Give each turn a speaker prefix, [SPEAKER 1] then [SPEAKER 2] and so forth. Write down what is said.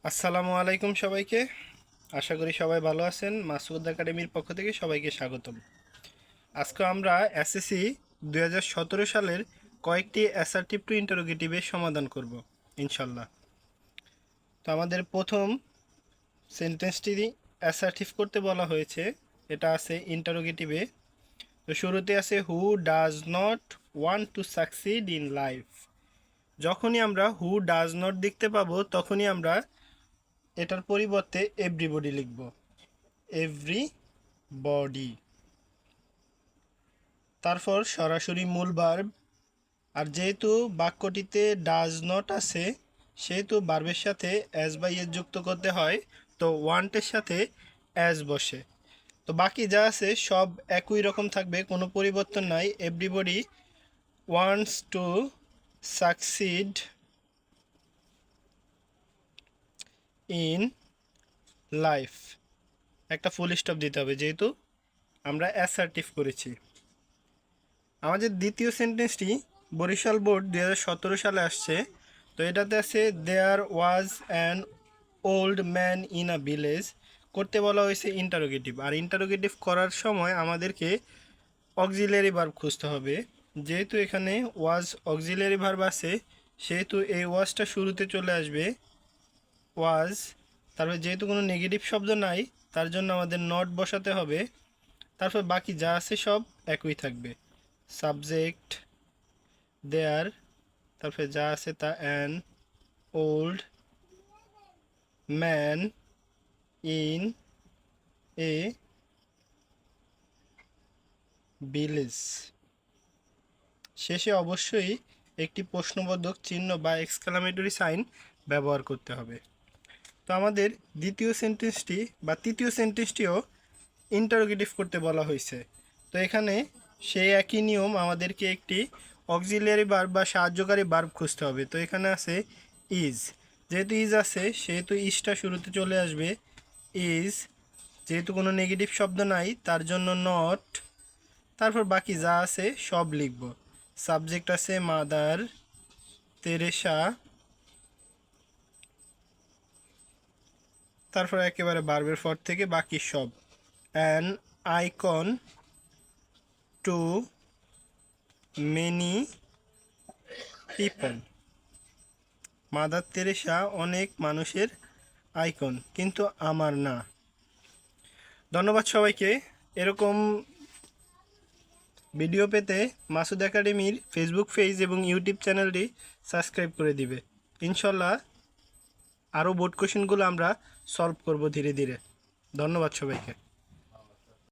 [SPEAKER 1] আসসালামু আলাইকুম সবাইকে। আশা করি সবাই ভালো আছেন। মাসুদ একাডেমির পক্ষ থেকে সবাইকে স্বাগতম। আজকে আমরা এসএসসি 2017 সালের কয়েকটি অ্যাসার্টিভ টু ইন্টারোগেটিভের সমাধান করব ইনশাল্লাহ। তো আমাদের প্রথম সেন্টেন্সটি অ্যাসার্টিভ করতে বলা হয়েছে, এটা আছে ইন্টারোগেটিভে। তো শুরুতে আছে who does not want to succeed in life. যখনই আমরা হু ডাজ নট দেখতে পাবো তখনই আমরা এটার পরিবর্তে এভরিবডি লিখব, এভরিবডি। তারপর সরাসরি মূল ভার্ব, আর যেহেতু বাক্যটিতে ডাজ নট আছে সেহেতু ভার্বের সাথে অ্যাজ বা ইয়েস যুক্ত করতে হয়, তো ওয়ান্টের সাথে অ্যাজ বসে। তো বাকি যা আছে সব একই রকম থাকবে, কোনো পরিবর্তন নাই। Everybody wants to succeed in life, একটা ফুল স্টপ দিতে হবে যেহেতু আমরা অ্যাসার্টিভ করেছি। আমাদের দ্বিতীয় সেন্টেন্সটি বরিশাল বোর্ড 2017 সালে আসছে। তো এটাতে আছে there was an old man in a village. করতে বলা হয়েছে ইন্টারোগেটিভ, আর ইন্টারোগেটিভ করার সময় আমাদেরকে অক্সিলারি ভার্ব খুঁজতে হবে। যেহেতু এখানে ওয়াজ অক্সিলারি ভার্ব আছে সেহেতু এই ওয়াজটা শুরুতে চলে আসবে, ওয়াজ। তারপর যেহেতু কোনো নেগেটিভ শব্দ নাই তার জন্য আমাদের নট বসাতে হবে। তারপর বাকি যা আছে সব একই থাকবে, সাবজেক্ট দেয়ার, তারপরে যা আছে তা an old man in a village. শেষে অবশ্যই একটি প্রশ্নবোধক চিহ্ন বা এক্সক্লামেটরি সাইন ব্যবহার করতে হবে। তো আমাদের দ্বিতীয় সেন্টেন্সটি বা তৃতীয় সেন্টেন্সটিও ইন্টারোগেটিভ করতে বলা হয়েছে। তো এখানে সেই একই নিয়ম, আমাদেরকে একটি অক্সিলিয়ারি ভার্ব বা সাহায্যকারী ভার্ব খুঁজতে হবে। তো এখানে আছে ইজ, যেহেতু ইজ আছে সেহেতু ইজটা শুরুতে চলে আসবে, ইজ। যেহেতু কোনো নেগেটিভ শব্দ নাই তার জন্য নট। তারপর বাকি যা আছে সব লিখব। সাবজেক্ট আছে মাদার তেরেসা, তারপর একেবারে ভার্বের পর থেকে বাকি সব, an icon to many people. Mother Teresa অনেক মানুষের আইকন, কিন্তু আমার না। ধন্যবাদ সবাইকে। এরকম ভিডিও পেতে মাসুদ একাডেমির ফেসবুক পেজ এবং ইউটিউব চ্যানেলটি সাবস্ক্রাইব করে দিবে। ইনশাল্লাহ আরও বোর্ড কোশ্চেনগুলো আমরা সলভ করব ধীরে ধীরে। ধন্যবাদ সবাইকে।